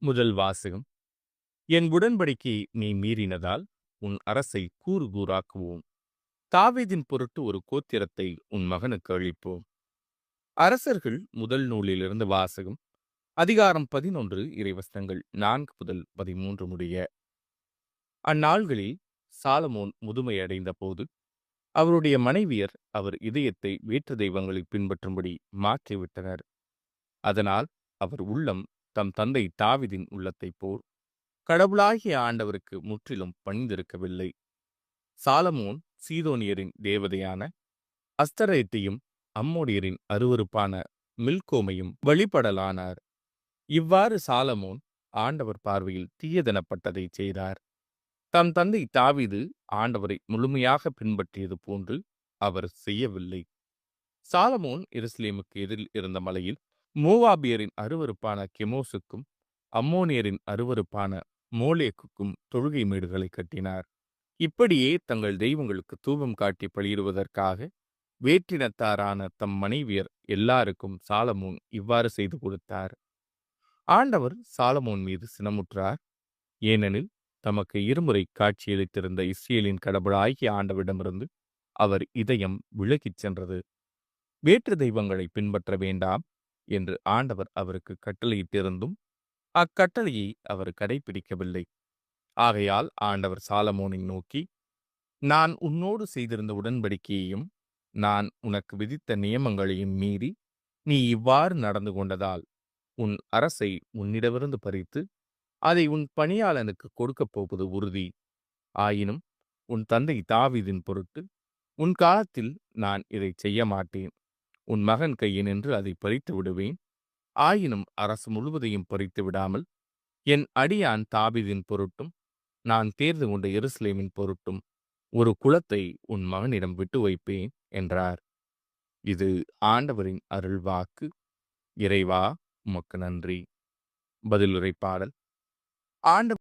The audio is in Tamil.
முதல் வாசகம். என் உடன்படிக்கையை நீ மீறினதால் உன் அரசை கூறு கூறாக்குவோம். தாவீதின் பொருட்டு ஒரு கோத்திரத்தை உன் மகனுக்கு அளிப்போம். அரசர்கள் முதல் நூலிலிருந்து வாசகம். அதிகாரம் 11 இறைவசனங்கள் 4 முதல் 13 முடிய. அந்நாள்களில் சாலமோன் முதுமையடைந்த போது அவருடைய மனைவியர் அவர் இதயத்தை வேற்று தெய்வங்களை பின்பற்றும்படி மாற்றிவிட்டனர். அதனால் அவர் உள்ளம் தம் தந்தை தாவீதின் உள்ளத்தைப் போல் கடவுளாகிய ஆண்டவருக்கு முற்றிலும் பணிந்திருக்கவில்லை. சாலமோன் சீதோனியரின் தேவதையான அஸ்தரேத்தையும் அம்மோனியரின் அருவருப்பான மில்கோமையும் வழிபடலானார். இவ்வாறு சாலமோன் ஆண்டவர் பார்வையில் தீயதெனப்பட்டதை செய்தார். தம் தந்தை தாவீது ஆண்டவரை முழுமையாக பின்பற்றியது போன்று அவர் செய்யவில்லை. சாலமோன் எருசலேமுக்கு எதிரில் இருந்த மலையில் மோவாபியரின் அருவருப்பான கெமோசுக்கும் அம்மோனியரின் அருவருப்பான மோலேக்குக்கும் தொழுகை மேடுகளை கட்டினார். இப்படியே தங்கள் தெய்வங்களுக்கு தூபம் காட்டி பலியிடுவதற்காக வேற்றினத்தாரான தம் மனைவியர் எல்லாருக்கும் சாலமோன் இவ்வாறு செய்து கொடுத்தார். ஆண்டவர் சாலமோன் மீது சினமுற்றார். ஏனெனில் தமக்கு இருமுறை காட்சியளித்திருந்த இஸ்ரேலின் கடவுளாகிய ஆண்டவரிடமிருந்து அவர் இதயம் விலகிச் சென்றது. வேற்று தெய்வங்களை பின்பற்ற வேண்டாம் என்று ஆண்டவர் அவருக்கு கட்டளையிட்டிருந்தும் அக்கட்டளையை அவர் கடைபிடிக்கவில்லை. ஆகையால் ஆண்டவர் சாலமோனை நோக்கி, நான் உன்னோடு செய்திருந்த உடன்படிக்கையையும் நான் உனக்கு விதித்த நியமங்களையும் மீறி நீ இவ்வாறு நடந்து கொண்டதால் உன் அரசை உன்னிடமிருந்து பறித்து அதை உன் பணியாளனுக்கு கொடுக்கப் போவது உறுதி. ஆயினும் உன் தந்தை தாவீதின் பொருட்டு உன் காலத்தில் நான் இதை செய்ய மாட்டேன். உன் மகன் கையினின்று அதை பறித்து விடுவேன். ஆயினும் அரசு முழுவதையும் பறித்து விடாமல் என் அடியான் தாவீதின் பொருட்டும் நான் தேர்ந்து கொண்ட எருசலேமின் பொருட்டும் ஒரு குலத்தை உன் மகனிடம் விட்டு வைப்பேன் என்றார். இது ஆண்டவரின் அருள்வாக்கு. இறைவா, உமக்கு நன்றி. பதிலுரை பாடல். ஆண்டவர்